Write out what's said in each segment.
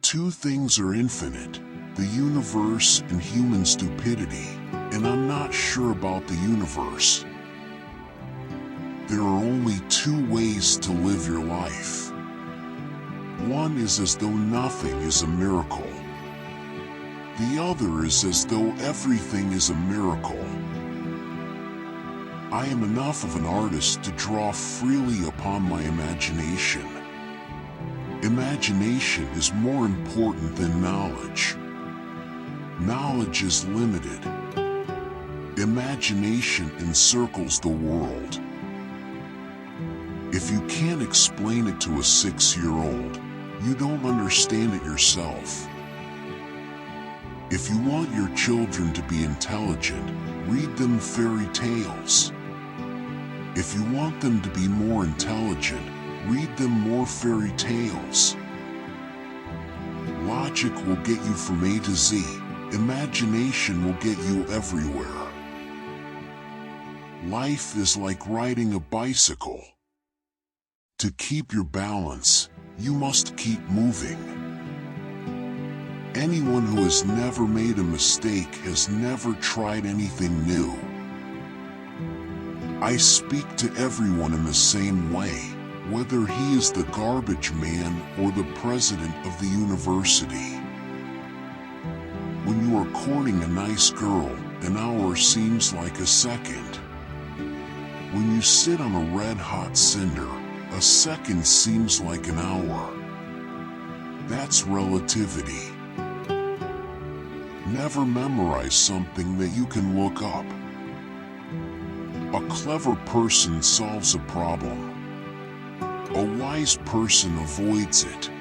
Two things are infinite, the universe and human stupidity, and I'm not sure about the universe. There are only two ways to live your life. One is as though nothing is a miracle. The other is as though everything is a miracle. I am enough of an artist to draw freely upon my imagination. Imagination is more important than knowledge. Knowledge is limited. Imagination encircles the world. If you can't explain it to a 6-year-old, you don't understand it yourself. If you want your children to be intelligent, read them fairy tales. If you want them to be more intelligent, read them more fairy tales. Logic will get you from A to Z. Imagination will get you everywhere. Life is like riding a bicycle. To keep your balance, you must keep moving. Anyone who has never made a mistake has never tried anything new. I speak to everyone in the same way, whether he is the garbage man or the president of the university. When you are courting a nice girl, an hour seems like a second. When you sit on a red-hot cinder, a second seems like an hour. That's relativity. Never memorize something that you can look up. A clever person solves a problem. A wise person avoids it.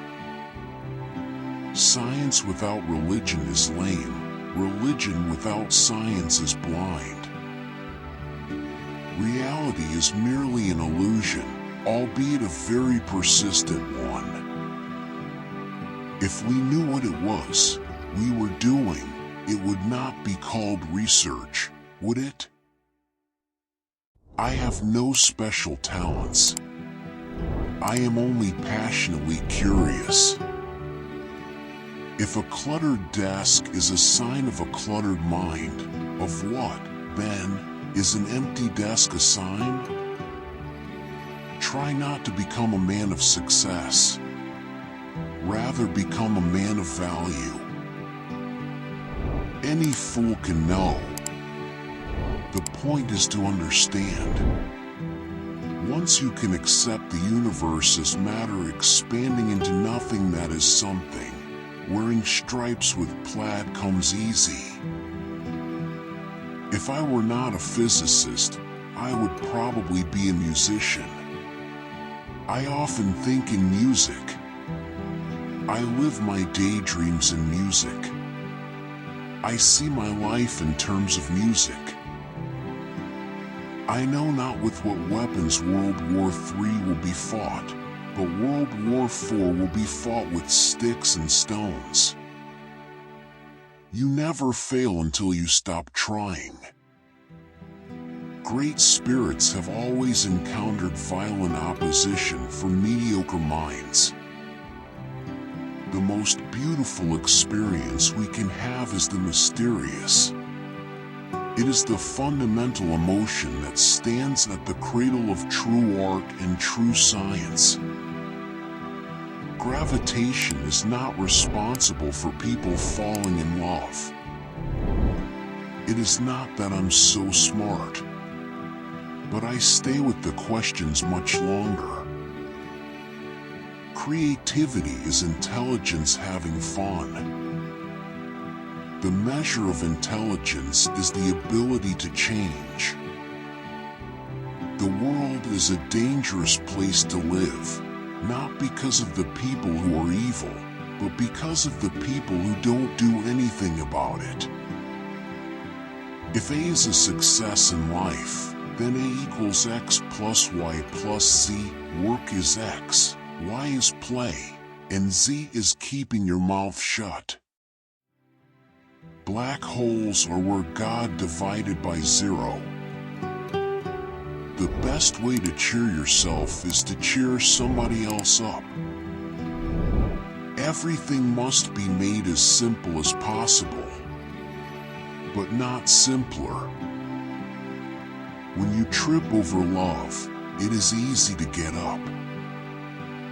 Science without religion is lame. Religion without science is blind. Reality is merely an illusion, albeit a very persistent one. If we knew what it was we were doing, it would not be called research, would it? I have no special talents. I am only passionately curious. If a cluttered desk is a sign of a cluttered mind, of what, then, is an empty desk a sign? Try not to become a man of success. Rather become a man of value. Any fool can know. The point is to understand. Once you can accept the universe as matter expanding into nothing that is something, wearing stripes with plaid comes easy. If I were not a physicist, I would probably be a musician. I often think in music. I live my daydreams in music. I see my life in terms of music. I know not with what weapons World War III will be fought, but World War IV will be fought with sticks and stones. You never fail until you stop trying. Great spirits have always encountered violent opposition from mediocre minds. The most beautiful experience we can have is the mysterious. It is the fundamental emotion that stands at the cradle of true art and true science. Gravitation is not responsible for people falling in love. It is not that I'm so smart, but I stay with the questions much longer. Creativity is intelligence having fun. The measure of intelligence is the ability to change. The world is a dangerous place to live, not because of the people who are evil, but because of the people who don't do anything about it. If A is a success in life, then A equals X plus Y plus Z. Work is X, Y is play, and Z is keeping your mouth shut. Black holes are where God divided by zero. The best way to cheer yourself is to cheer somebody else up. Everything must be made as simple as possible, but not simpler. When you trip over love, it is easy to get up.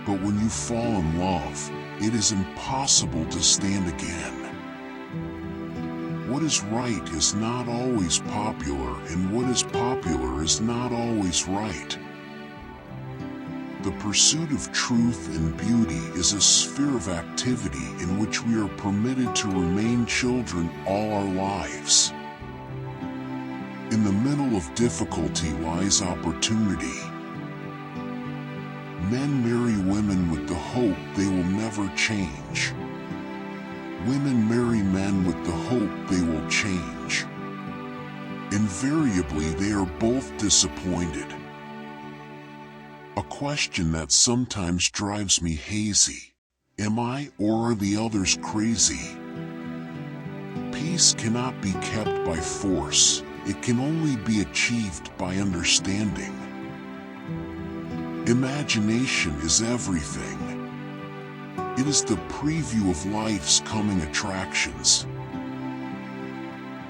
But when you fall in love, it is impossible to stand again. What is right is not always popular, and what is popular is not always right. The pursuit of truth and beauty is a sphere of activity in which we are permitted to remain children all our lives. In the middle of difficulty lies opportunity. Men marry women with the hope they will never change. Women marry men with the hope they will change. Invariably, they are both disappointed. A question that sometimes drives me hazy: am I or are the others crazy? Peace cannot be kept by force. It can only be achieved by understanding. Imagination is everything. It is the preview of life's coming attractions.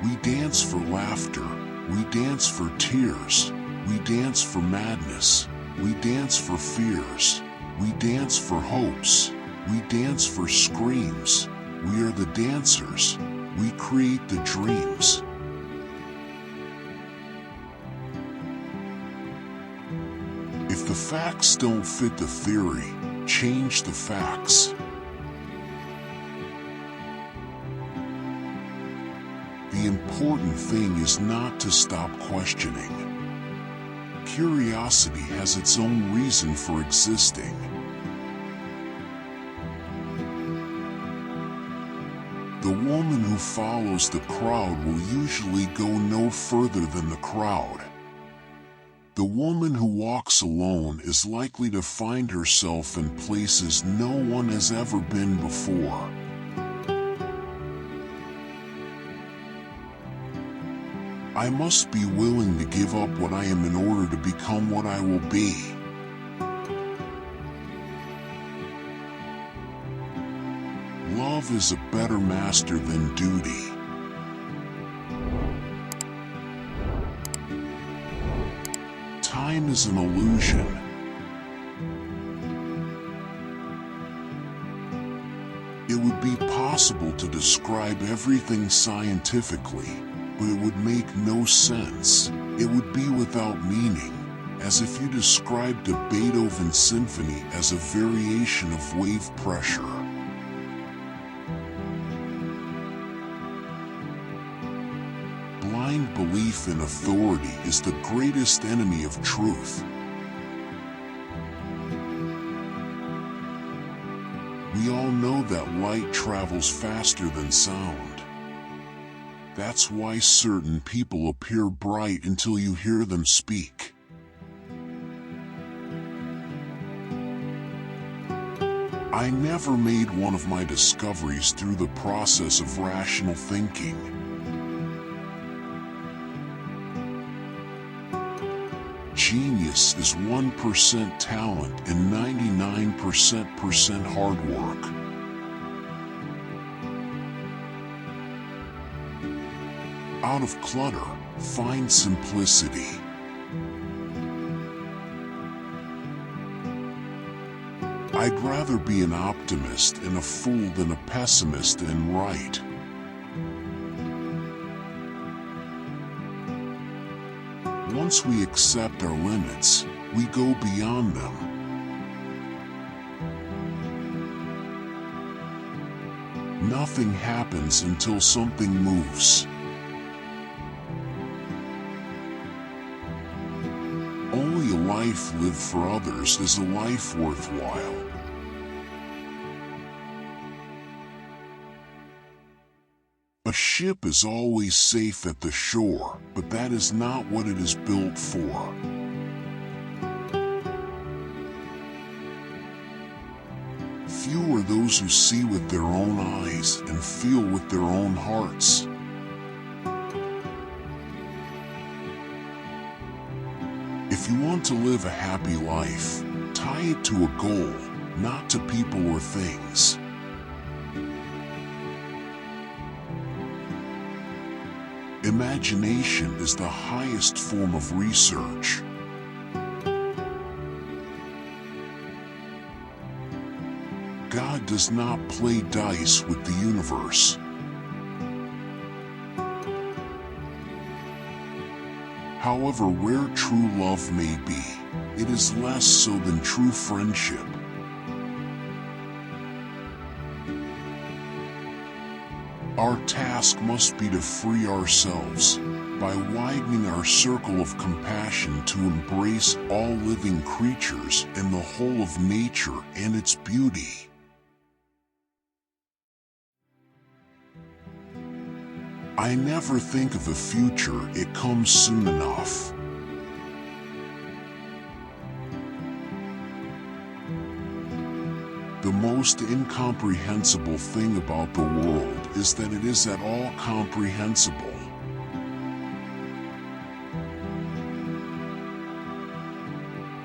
We dance for laughter, we dance for tears, we dance for madness, we dance for fears, we dance for hopes, we dance for screams. We are the dancers, we create the dreams. If the facts don't fit the theory, change the facts. The important thing is not to stop questioning. Curiosity has its own reason for existing. The woman who follows the crowd will usually go no further than the crowd. The woman who walks alone is likely to find herself in places no one has ever been before. I must be willing to give up what I am in order to become what I will be. Love is a better master than duty. Time is an illusion. It would be possible to describe everything scientifically, but it would make no sense. It would be without meaning, as if you described a Beethoven symphony as a variation of wave pressure. Blind belief in authority is the greatest enemy of truth. We all know that light travels faster than sound. That's why certain people appear bright until you hear them speak. I never made one of my discoveries through the process of rational thinking. Genius is 1% talent and 99% hard work. Out of clutter, find simplicity. I'd rather be an optimist and a fool than a pessimist and right. Once we accept our limits, we go beyond them. Nothing happens until something moves. Only a life lived for others is a life worthwhile. A ship is always safe at the shore, but that is not what it is built for. Few are those who see with their own eyes and feel with their own hearts. If you want to live a happy life, tie it to a goal, not to people or things. Imagination is the highest form of research. God does not play dice with the universe. However rare true love may be, it is less so than true friendship. Our task must be to free ourselves by widening our circle of compassion to embrace all living creatures and the whole of nature and its beauty. I never think of a future, it comes soon enough. The most incomprehensible thing about the world is that it is at all comprehensible.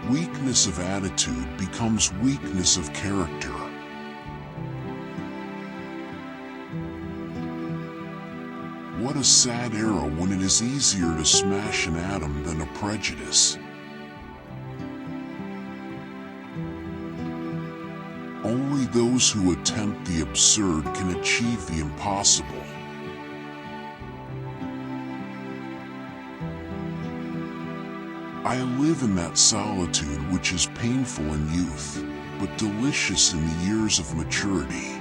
Weakness of attitude becomes weakness of character. What a sad era when it is easier to smash an atom than a prejudice. Only those who attempt the absurd can achieve the impossible. I live in that solitude which is painful in youth, but delicious in the years of maturity.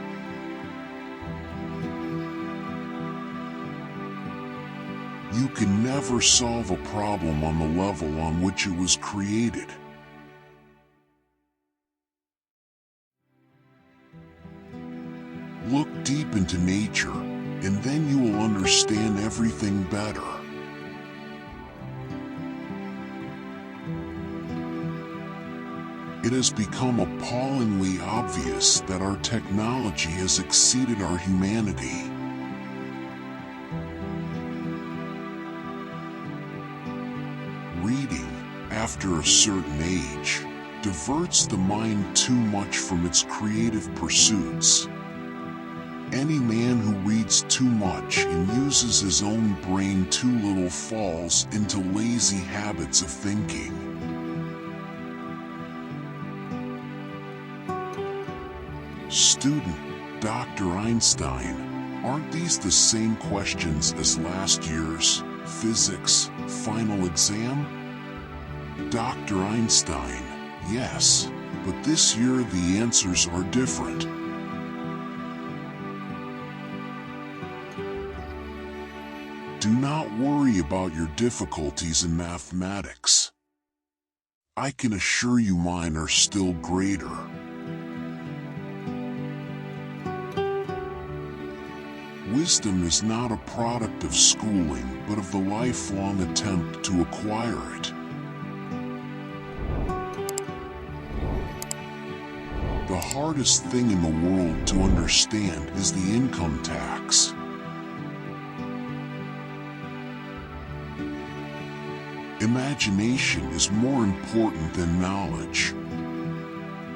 You can never solve a problem on the level on which it was created. Look deep into nature, and then you will understand everything better. It has become appallingly obvious that our technology has exceeded our humanity. Reading, after a certain age, diverts the mind too much from its creative pursuits. Any man who reads too much and uses his own brain too little falls into lazy habits of thinking. Student, Dr. Einstein, aren't these the same questions as last year's physics final exam? Dr. Einstein, yes, but this year the answers are different. Do not worry about your difficulties in mathematics. I can assure you mine are still greater. Wisdom is not a product of schooling, but of the lifelong attempt to acquire it. The hardest thing in the world to understand is the income tax. Imagination is more important than knowledge.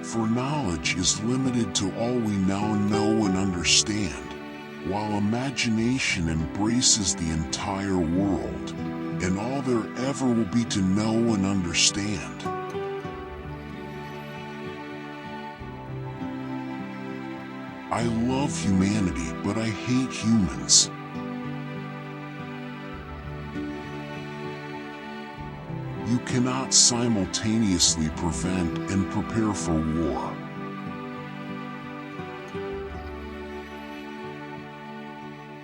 For knowledge is limited to all we now know and understand, while imagination embraces the entire world, and all there ever will be to know and understand. I love humanity, but I hate humans. You cannot simultaneously prevent and prepare for war.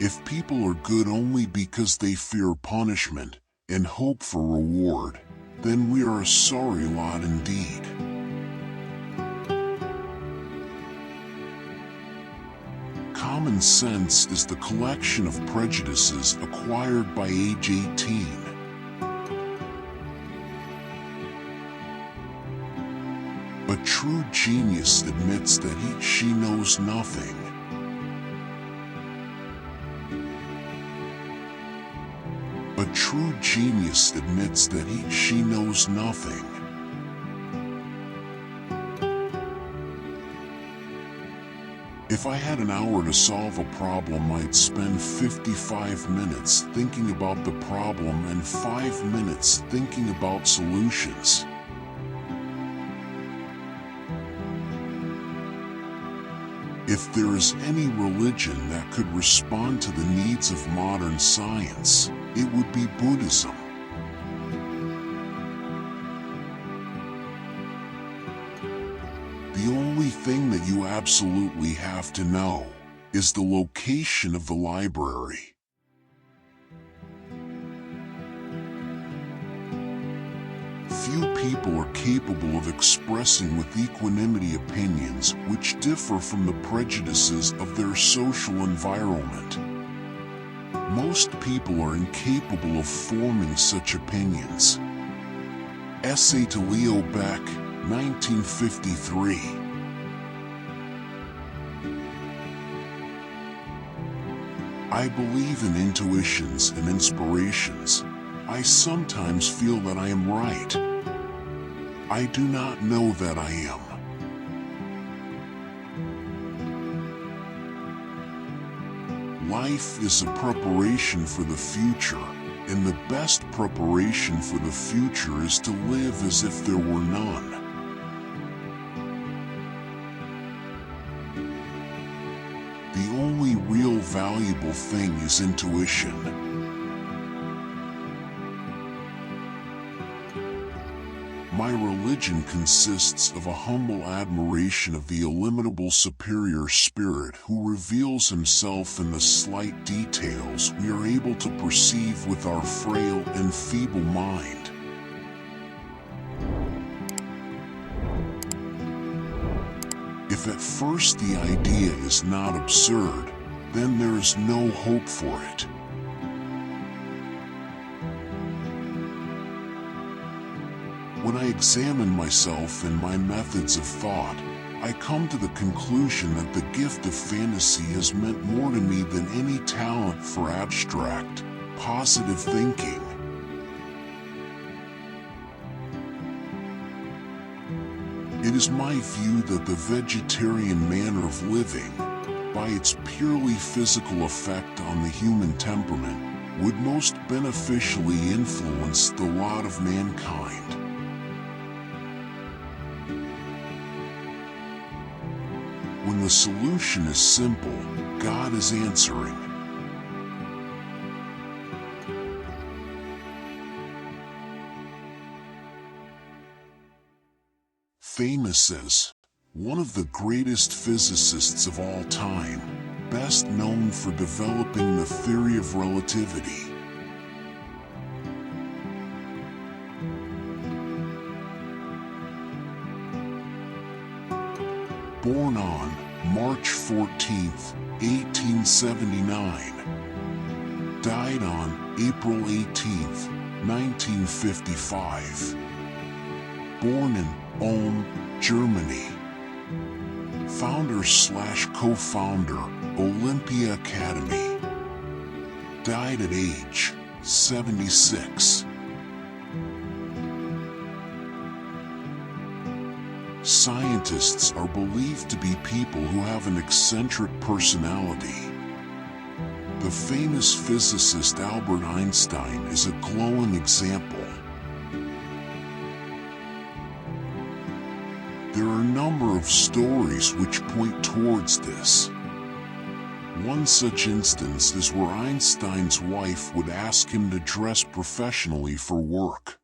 If people are good only because they fear punishment and hope for reward, then we are a sorry lot indeed. Common sense is the collection of prejudices acquired by age 18. A true genius admits that she knows nothing. A true genius admits that she knows nothing. If I had an hour to solve a problem, I'd spend 55 minutes thinking about the problem and 5 minutes thinking about solutions. If there is any religion that could respond to the needs of modern science, it would be Buddhism. The only thing that you absolutely have to know is the location of the library. Few people are capable of expressing with equanimity opinions which differ from the prejudices of their social environment. Most people are incapable of forming such opinions. Essay to Leo Beck, 1953. I believe in intuitions and inspirations. I sometimes feel that I am right. I do not know that I am. Life is a preparation for the future, and the best preparation for the future is to live as if there were none. The only real valuable thing is intuition. My religion consists of a humble admiration of the illimitable superior spirit who reveals himself in the slight details we are able to perceive with our frail and feeble mind. If at first the idea is not absurd, then there is no hope for it. When I examine myself and my methods of thought, I come to the conclusion that the gift of fantasy has meant more to me than any talent for abstract, positive thinking. It is my view that the vegetarian manner of living, by its purely physical effect on the human temperament, would most beneficially influence the lot of mankind. When the solution is simple, God is answering. Famous as one of the greatest physicists of all time, best known for developing the theory of relativity. Born on March 14, 1879. Died on April 18, 1955. Born in Ulm, Germany. Founder/co-founder, Olympia Academy. Died at age 76. Scientists are believed to be people who have an eccentric personality. The famous physicist Albert Einstein is a glowing example. There are a number of stories which point towards this. One such instance is where Einstein's wife would ask him to dress professionally for work.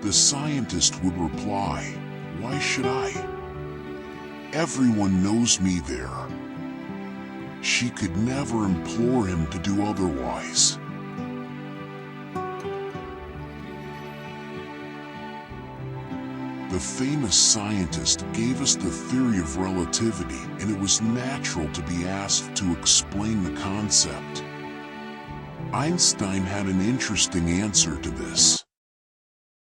The scientist would reply, "Why should I? Everyone knows me there." She could never implore him to do otherwise. The famous scientist gave us the theory of relativity, and it was natural to be asked to explain the concept. Einstein had an interesting answer to this.